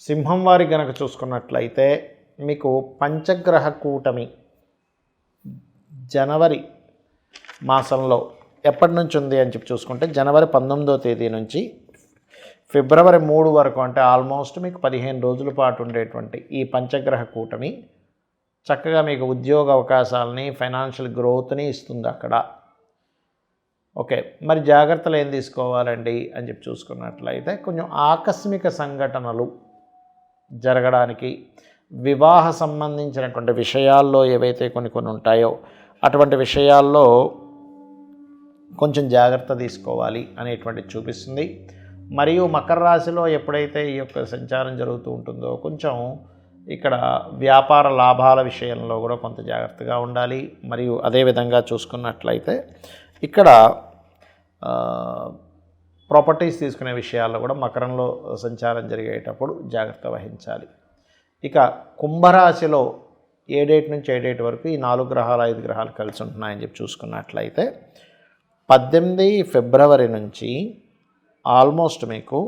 సింహం వారి గనక చూసుకున్నట్లయితే మీకు పంచగ్రహ కూటమి జనవరి మాసంలో ఎప్పటి నుంచి ఉంది అని చెప్పి చూసుకుంటే జనవరి 19వ తేదీ నుంచి ఫిబ్రవరి 3 వరకు, అంటే ఆల్మోస్ట్ మీకు 15 రోజుల పాటు ఉండేటువంటి ఈ పంచగ్రహ కూటమి చక్కగా మీకు ఉద్యోగ అవకాశాలని, ఫైనాన్షియల్ గ్రోత్ని ఇస్తుంది అక్కడ. ఓకే, మరి జాగ్రత్తలు ఏం తీసుకోవాలండి అని చెప్పి చూసుకున్నట్లయితే కొంచెం ఆకస్మిక సంఘటనలు జరగడానికి, వివాహ సంబంధించినటువంటి విషయాల్లో ఏవైతే కొన్ని ఉంటాయో అటువంటి విషయాల్లో కొంచెం జాగ్రత్త తీసుకోవాలి అనేటువంటిది చూపిస్తుంది. మరియు మకర రాశిలో ఎప్పుడైతే ఈ యొక్క సంచారం జరుగుతూ ఉంటుందో కొంచెం ఇక్కడ వ్యాపార లాభాల విషయంలో కూడా కొంత జాగ్రత్తగా ఉండాలి. మరియు అదేవిధంగా చూసుకున్నట్లయితే ఇక్కడ ప్రాపర్టీస్ తీసుకునే విషయాల్లో కూడా మకరంలో సంచారం జరిగేటప్పుడు జాగ్రత్త వహించాలి. ఇక కుంభరాశిలో ఏ డేట్ నుంచి ఏ డేట్ వరకు ఈ 4 గ్రహాలు 5 గ్రహాలు కలిసి ఉంటున్నాయని చెప్పి చూసుకున్నట్లయితే 18 ఫిబ్రవరి నుంచి ఆల్మోస్ట్ మీకు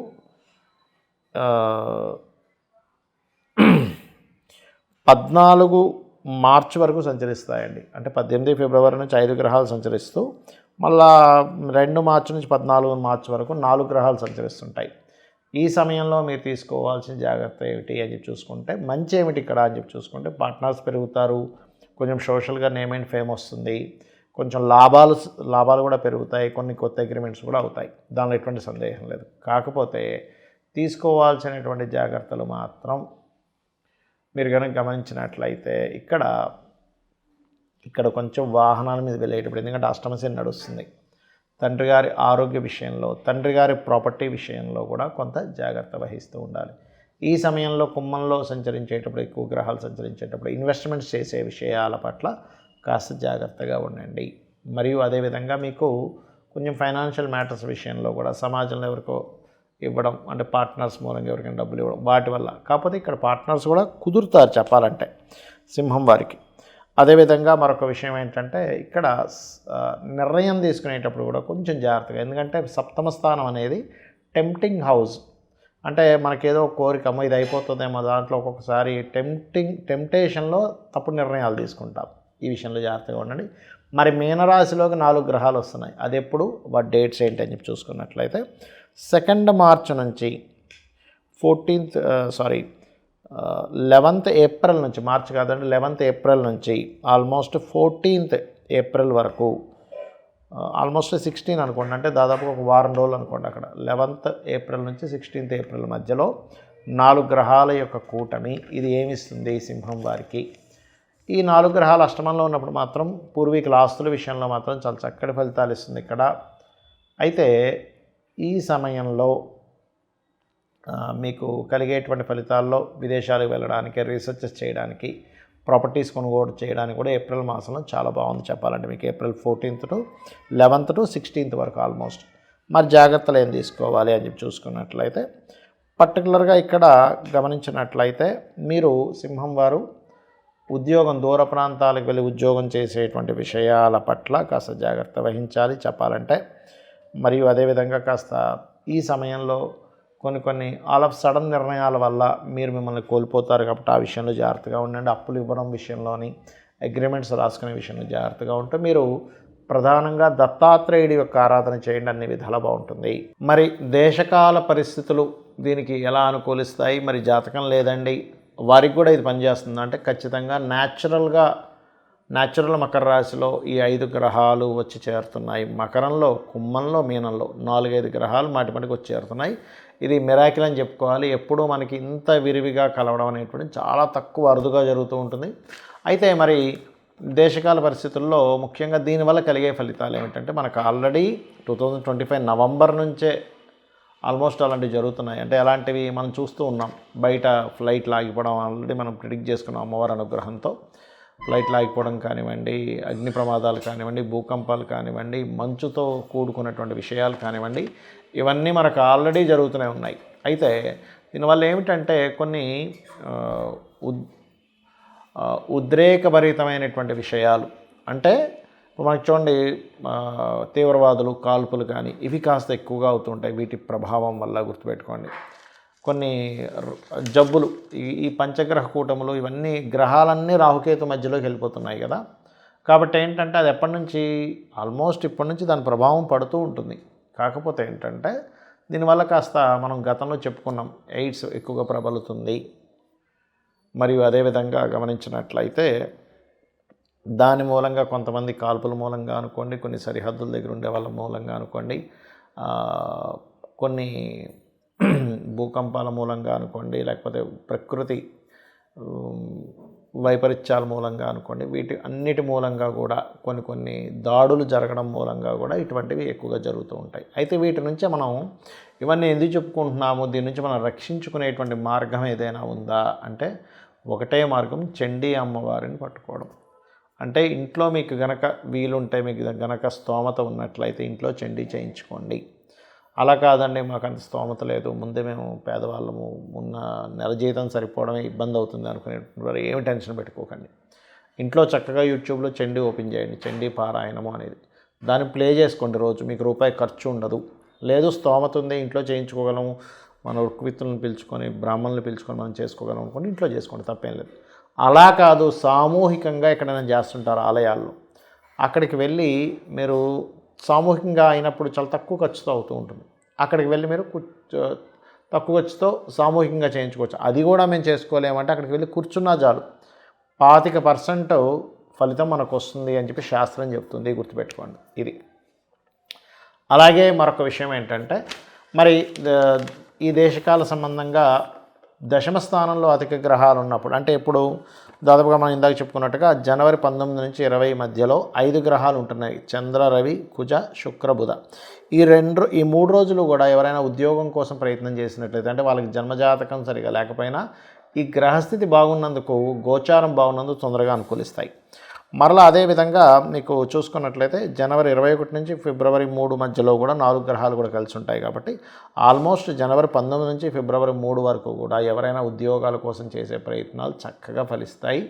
14 మార్చి వరకు సంచరిస్తాయండి. అంటే 18 ఫిబ్రవరి నుంచి 5 గ్రహాలు సంచరిస్తూ మళ్ళా 2 మార్చి నుంచి 14 మార్చి వరకు 4 గ్రహాలు సంచరిస్తుంటాయి. ఈ సమయంలో మీరు తీసుకోవాల్సిన జాగ్రత్త ఏమిటి అని చెప్పి చూసుకుంటే, మంచి ఏమిటి ఇక్కడ అని చెప్పి చూసుకుంటే పార్ట్నర్స్ పెరుగుతారు, కొంచెం సోషల్గా నేమ్ అండ్ ఫేమ్ వస్తుంది, కొంచెం లాభాలు కూడా పెరుగుతాయి, కొన్ని కొత్త అగ్రిమెంట్స్ కూడా అవుతాయి, దానిలో ఎటువంటి సందేహం లేదు. కాకపోతే తీసుకోవాల్సినటువంటి జాగ్రత్తలు మాత్రం మీరు కనుక గమనించినట్లయితే ఇక్కడ కొంచెం వాహనాల మీద వెళ్ళేటప్పుడు, ఎందుకంటే అష్టమశని నడుస్తుంది, తండ్రి గారి ఆరోగ్య విషయంలో, తండ్రి గారి ప్రాపర్టీ విషయంలో కూడా కొంత జాగ్రత్త వహిస్తూ ఉండాలి. ఈ సమయంలో కుంభంలో సంచరించేటప్పుడు, ఎక్కువ గ్రహాలు సంచరించేటప్పుడు ఇన్వెస్ట్మెంట్స్ చేసే విషయాల పట్ల కాస్త జాగ్రత్తగా ఉండండి. మరియు అదేవిధంగా మీకు కొంచెం ఫైనాన్షియల్ మ్యాటర్స్ విషయంలో కూడా సమాజంలో ఎవరికో ఇవ్వడం, అంటే పార్ట్నర్స్ మూలంగా ఎవరికైనా డబ్బులు ఇవ్వడం, వాటి వల్ల. కాకపోతే ఇక్కడ పార్ట్నర్స్ కూడా కుదురుతారు చెప్పాలంటే సింహం వారికి. అదేవిధంగా మరొక విషయం ఏంటంటే ఇక్కడ నిర్ణయం తీసుకునేటప్పుడు కూడా కొంచెం జాగ్రత్తగా, ఎందుకంటే సప్తమ స్థానం అనేది టెంప్టింగ్ హౌస్, అంటే మనకేదో కోరికమో ఇది అయిపోతుందేమో, దాంట్లో ఒక్కొక్కసారి టెంప్టేషన్లో తప్పుడు నిర్ణయాలు తీసుకుంటాం. ఈ విషయంలో జాగ్రత్తగా ఉండండి. మరి మీనరాశిలోకి 4 గ్రహాలు వస్తున్నాయి, అది ఎప్పుడు, వాటి డేట్స్ ఏంటి అని చెప్పి చూసుకున్నట్లయితే 2 మార్చి నుంచి 11th ఏప్రిల్ నుంచి, మార్చి కాదండి 11th ఏప్రిల్ నుంచి ఆల్మోస్ట్ 14th ఏప్రిల్ వరకు, ఆల్మోస్ట్ 16 అనుకోండి, అంటే దాదాపుగా ఒక వారం రోజులు అనుకోండి. అక్కడ 11th ఏప్రిల్ నుంచి 16th ఏప్రిల్ మధ్యలో 4 గ్రహాల యొక్క కూటమి ఇది ఏమిస్తుంది సింహం వారికి. ఈ 4 గ్రహాలు అష్టమంలో ఉన్నప్పుడు మాత్రం పూర్వీకుల ఆస్తుల విషయంలో మాత్రం చాలా చక్కటి ఫలితాలు ఇస్తుంది ఇక్కడ. అయితే ఈ సమయంలో మీకు కలిగేటువంటి ఫలితాల్లో విదేశాలకు వెళ్ళడానికి, రీసెర్చెస్ చేయడానికి, ప్రాపర్టీస్ కొనుగోలు చేయడానికి కూడా ఏప్రిల్ మాసంలో చాలా బాగుంది చెప్పాలంటే. మీకు April 14th to 11th to 16th వరకు ఆల్మోస్ట్. మరి జాగ్రత్తలు ఏం తీసుకోవాలి అని చెప్పి చూసుకున్నట్లయితే పర్టికులర్గా ఇక్కడ గమనించినట్లయితే మీరు సింహం వారు ఉద్యోగం, దూర ప్రాంతాలకు వెళ్ళి ఉద్యోగం చేసేటువంటి విషయాల పట్ల కాస్త జాగ్రత్త వహించాలి చెప్పాలంటే. మరియు అదేవిధంగా కాస్త ఈ సమయంలో కొన్ని ఆల్ ఆఫ్ సడన్ నిర్ణయాల వల్ల మీరు మిమ్మల్ని కోల్పోతారు, కాబట్టి ఆ విషయంలో జాగ్రత్తగా ఉండండి. అప్పులు ఇవ్వడం విషయంలోని, అగ్రిమెంట్స్ రాసుకునే విషయంలో జాగ్రత్తగా ఉంటే మీరు ప్రధానంగా దత్తాత్రేయుడి యొక్క ఆరాధన చేయండి, అన్ని విధాలా బాగుంటుంది. మరి దేశకాల పరిస్థితులు దీనికి ఎలా అనుకూలిస్తాయి, మరి జాతకం లేదండి వారికి కూడా ఇది పనిచేస్తుంది అంటే ఖచ్చితంగా న్యాచురల్ మకర రాశిలో ఈ 5 గ్రహాలు వచ్చి చేరుతున్నాయి. మకరంలో, కుంభంలో, మీనంలో 4-5 గ్రహాలు మాటిమాటికి వచ్చి చేరుతున్నాయి. ఇది మిరాకిల్ అని చెప్పుకోవాలి. ఎప్పుడూ మనకి ఇంత విరివిగా కలవడం అనేటువంటి చాలా తక్కువ, అరుదుగా జరుగుతూ ఉంటుంది. అయితే మరి దేశకాల పరిస్థితుల్లో ముఖ్యంగా దీనివల్ల కలిగే ఫలితాలు ఏమిటంటే, మనకు ఆల్రెడీ 2025 నవంబర్ నుంచే ఆల్మోస్ట్ అలాంటివి జరుగుతున్నాయి. అంటే అలాంటివి మనం చూస్తూ ఉన్నాం. బయట ఫ్లైట్లు ఆగిపోవడం ఆల్రెడీ మనం ప్రిడిక్ట్ చేసుకున్నాం. అమ్మవారి అనుగ్రహంతో ఫ్లైట్లు ఆగిపోవడం కానివ్వండి, అగ్ని ప్రమాదాలు కానివ్వండి, భూకంపాలు కానివ్వండి, మంచుతో కూడుకున్నటువంటి విషయాలు కానివ్వండి, ఇవన్నీ మనకు ఆల్రెడీ జరుగుతూనే ఉన్నాయి. అయితే దీనివల్ల ఏమిటంటే కొన్ని ఉద్రేకభరితమైనటువంటి విషయాలు, అంటే ఇప్పుడు మనకి చూడండి తీవ్రవాదులు, కాల్పులు కానీ ఇవి కాస్త ఎక్కువగా అవుతుంటాయి. వీటి ప్రభావం వల్ల గుర్తుపెట్టుకోండి. కొన్ని జబ్బులు ఈ పంచగ్రహ కూటములు ఇవన్నీ గ్రహాలన్నీ రాహుకేతు మధ్యలోకి వెళ్ళిపోతున్నాయి కదా. కాబట్టి ఏంటంటే అది ఎప్పటి నుంచి ఆల్మోస్ట్ ఇప్పటి నుంచి దాని ప్రభావం పడుతూ ఉంటుంది. కాకపోతే ఏంటంటే దీనివల్ల కాస్త మనం గతంలో చెప్పుకున్నాం, ఎయిడ్స్ ఎక్కువగా ప్రబలుతుంది. మరియు అదేవిధంగా గమనించినట్లయితే దాని మూలంగా కొంతమంది కాల్పుల మూలంగా అనుకోండి, కొన్ని సరిహద్దుల దగ్గర ఉండే వాళ్ళ మూలంగా అనుకోండి, కొన్ని భూకంపాల మూలంగా అనుకోండి, లేకపోతే ప్రకృతి వైపరీత్యాల మూలంగా అనుకోండి, వీటి అన్నిటి మూలంగా కూడా కొన్ని దాడులు జరగడం మూలంగా కూడా ఇటువంటివి ఎక్కువగా జరుగుతూ ఉంటాయి. అయితే వీటి నుంచే మనం ఇవన్నీ ఎందుకు చెప్పుకుంటున్నాము, దీని నుంచి మనం రక్షించుకునేటువంటి మార్గం ఏదైనా ఉందా అంటే ఒకటే మార్గం, చండీ అమ్మవారిని పట్టుకోవడం. అంటే ఇంట్లో మీకు గనక వీలుంటే, మీకు గనక స్తోమత ఉన్నట్లయితే ఇంట్లో చండీ చేయించుకోండి. అలా కాదండి మాకు అంత స్తోమత లేదు, ముందే మేము పేదవాళ్ళము, ఉన్న నెల జీతం సరిపోవడమే ఇబ్బంది అవుతుంది అనుకునేటువంటి ఏమి టెన్షన్ పెట్టుకోకండి. ఇంట్లో చక్కగా యూట్యూబ్లో చండీ ఓపెన్ చేయండి, చండీ పారాయణము అనేది, దాన్ని ప్లే చేసుకోండి. రోజు మీకు రూపాయి ఖర్చు ఉండదు. లేదు స్తోమత ఉంది, ఇంట్లో చేయించుకోగలము, మన ఉక్కువిత్తులను పిలుచుకొని బ్రాహ్మణులు పిలుచుకొని మనం చేసుకోగలం అనుకోండి, ఇంట్లో చేసుకోండి, తప్పేం లేదు. అలా కాదు, సామూహికంగా ఎక్కడైనా చేస్తుంటారు ఆలయాల్లో, అక్కడికి వెళ్ళి మీరు సామూహికంగా అయినప్పుడు చాలా తక్కువ ఖర్చుతో అవుతూ ఉంటుంది. అక్కడికి వెళ్ళి మీరు తక్కువ ఖర్చుతో సామూహికంగా చేయించుకోవచ్చు. అది కూడా మేము చేసుకోలేమంటే అక్కడికి వెళ్ళి కూర్చున్నా చాలు, 25% ఫలితం మనకు వస్తుంది అని చెప్పి శాస్త్రం చెప్తుంది, గుర్తుపెట్టుకోండి ఇది. అలాగే మరొక విషయం ఏంటంటే, మరి ఈ దేశకాల సంబంధంగా దశమ స్థానంలో అధిక గ్రహాలు ఉన్నప్పుడు, అంటే ఇప్పుడు దాదాపుగా మనం ఇందాక చెప్పుకున్నట్టుగా జనవరి 19 నుంచి 20 మధ్యలో 5 గ్రహాలు ఉంటున్నాయి, చంద్ర, రవి, కుజ, శుక్ర, బుధ. ఈ 3 రోజులు కూడా ఎవరైనా ఉద్యోగం కోసం ప్రయత్నం చేసినట్లయితే, అంటే వాళ్ళకి జన్మజాతకం సరిగా లేకపోయినా ఈ గ్రహస్థితి బాగున్నందుకు, గోచారం బాగున్నందుకు తొందరగా అనుకూలిస్తాయి. మరలా అదేవిధంగా మీకు చూసుకున్నట్లయితే జనవరి 21 నుంచి ఫిబ్రవరి 3 మధ్యలో కూడా 4 గ్రహాలు కూడా కలిసి ఉంటాయి. కాబట్టి ఆల్మోస్ట్ జనవరి 19 నుంచి ఫిబ్రవరి 3 వరకు కూడా ఎవరైనా ఉద్యోగాల కోసం చేసే ప్రయత్నాలు చక్కగా ఫలిస్తాయి,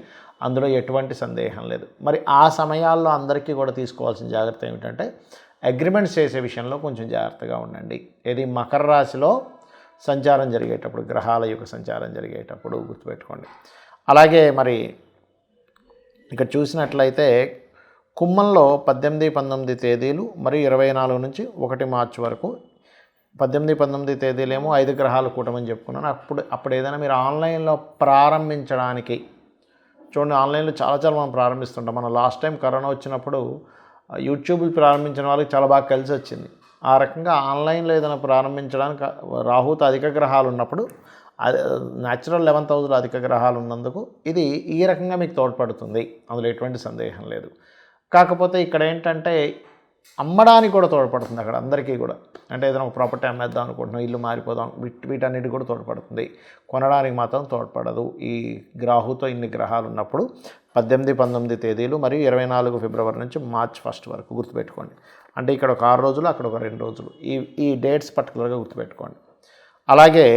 అందులో ఎటువంటి సందేహం లేదు. మరి ఆ సమయాల్లో అందరికీ కూడా తీసుకోవాల్సిన జాగ్రత్త ఏమిటంటే, అగ్రిమెంట్స్ చేసే విషయంలో కొంచెం జాగ్రత్తగా ఉండండి. ఇది మకర రాశిలో సంచారం జరిగేటప్పుడు, గ్రహాల యొక్క సంచారం జరిగేటప్పుడు గుర్తుపెట్టుకోండి. అలాగే మరి ఇక్కడ చూసినట్లయితే కుంభంలో 18, 19 తేదీలు మరియు 24 నుంచి 1 మార్చి వరకు, 18, 19 తేదీలేమో 5 గ్రహాలు కూటమని చెప్పుకున్నాను. అప్పుడు ఏదైనా మీరు ఆన్లైన్లో ప్రారంభించడానికి చూడండి, ఆన్లైన్లో చాలా మనం ప్రారంభిస్తుంటాం. మనం లాస్ట్ టైం కరోనా వచ్చినప్పుడు యూట్యూబ్లు ప్రారంభించిన వాళ్ళకి చాలా బాగా కలిసి వచ్చింది. ఆ రకంగా ఆన్లైన్లో ఏదైనా ప్రారంభించడానికి రాహుతో అధిక గ్రహాలు ఉన్నప్పుడు, న్యాచురల్ 11th హౌస్లో అధిక గ్రహాలు ఉన్నందుకు ఇది ఈ రకంగా మీకు తోడ్పడుతుంది, అందులో ఎటువంటి సందేహం లేదు. కాకపోతే ఇక్కడ ఏంటంటే అమ్మడానికి కూడా తోడ్పడుతుంది అక్కడ అందరికీ కూడా. అంటే ఏదైనా ఒక ప్రాపర్టీ అమ్మేద్దాం అనుకుంటున్నాం, ఇల్లు మారిపోదాం, వీటన్నిటి కూడా తోడ్పడుతుంది, కొనడానికి మాత్రం తోడ్పడదు. ఈ రాహుతో ఇన్ని గ్రహాలు ఉన్నప్పుడు 18, 19 తేదీలు మరియు 24 ఫిబ్రవరి నుంచి మార్చ్ 1 వరకు గుర్తుపెట్టుకోండి. అంటే ఇక్కడ ఒక 6 రోజులు, అక్కడ ఒక 2 రోజులు, ఈ డేట్స్ పర్టికులర్గా గుర్తుపెట్టుకోండి. అలాగే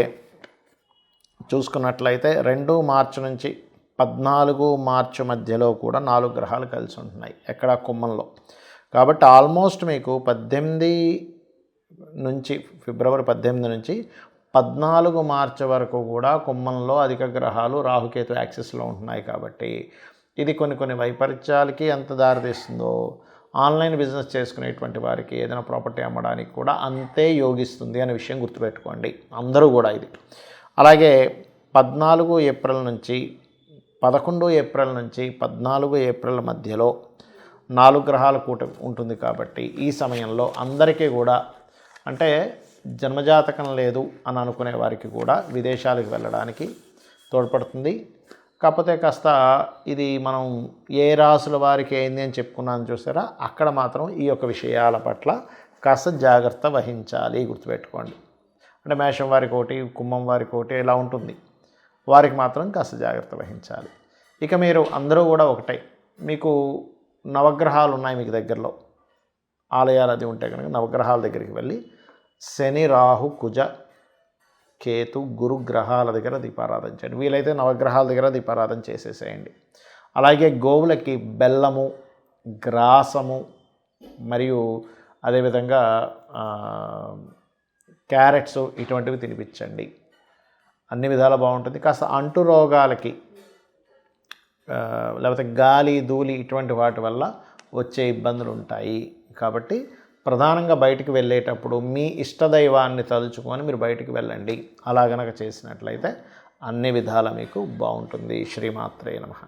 చూసుకున్నట్లయితే 2 మార్చి నుంచి 14 మార్చి మధ్యలో కూడా 4 గ్రహాలు కలిసి ఉంటున్నాయి ఎక్కడ, కుంభంలో. కాబట్టి ఆల్మోస్ట్ మీకు 18 నుంచి ఫిబ్రవరి 18 నుంచి 14 మార్చి వరకు కూడా కుంభంలో అధిక గ్రహాలు రాహుకేతు యాక్సిస్లో ఉంటున్నాయి. కాబట్టి ఇది కొన్ని వైపరీత్యాలకి ఎంత దారితీస్తుందో, ఆన్లైన్ బిజినెస్ చేసుకునేటువంటి వారికి ఏదైనా ప్రాపర్టీ అమ్మడానికి కూడా అంతే యోగిస్తుంది అనే విషయం గుర్తుపెట్టుకోండి అందరూ కూడా ఇది. అలాగే 14 ఏప్రిల్ నుంచి 11 ఏప్రిల్ నుంచి 14 ఏప్రిల్ మధ్యలో 4 గ్రహాల కూటమి ఉంటుంది. కాబట్టి ఈ సమయంలో అందరికీ కూడా, అంటే జన్మజాతకం లేదు అని అనుకునే వారికి కూడా విదేశాలకు వెళ్ళడానికి తోడ్పడుతుంది. కాకపోతే కాస్త ఇది మనం ఏ రాసుల వారికి ఏంది అని చెప్పుకున్నాను చూసారా, అక్కడ మాత్రం ఈ యొక్క విషయాల పట్ల కాస్త జాగ్రత్త వహించాలి, గుర్తుపెట్టుకోండి. అంటే మేషం వారికి ఒకటి, కుంభం వారికి ఒకటి ఇలా ఉంటుంది, వారికి మాత్రం కాస్త జాగ్రత్త వహించాలి. ఇక మీరు అందరూ కూడా ఒకటే, మీకు నవగ్రహాలు ఉన్నాయి మీకు దగ్గరలో, ఆలయాలు అది ఉంటే కనుక నవగ్రహాల దగ్గరికి వెళ్ళి శని, రాహు, కుజ, కేతు, గురు గ్రహాల దగ్గర దీపారాధన చేయండి. వీలైతే నవగ్రహాల దగ్గర దీపారాధన చేసేసేయండి. అలాగే గోవులకి బెల్లము, గ్రాసము మరియు అదేవిధంగా క్యారెట్స్ ఇటువంటివి తినిపించండి. అన్ని విధాలా బాగుంటుంది. కాస్త అంటు రోగాలకి లేకపోతే గాలి ధూళి ఇటువంటి వాటి వల్ల వచ్చే ఇబ్బందులు ఉంటాయి. కాబట్టి ప్రధానంగా బయటికి వెళ్ళేటప్పుడు మీ ఇష్టదైవాన్ని తలుచుకొని మీరు బయటికి వెళ్ళండి. అలా గనక చేసినట్లయితే అన్ని విధాలా మీకు బాగుంటుంది. శ్రీమాత్రే నమః.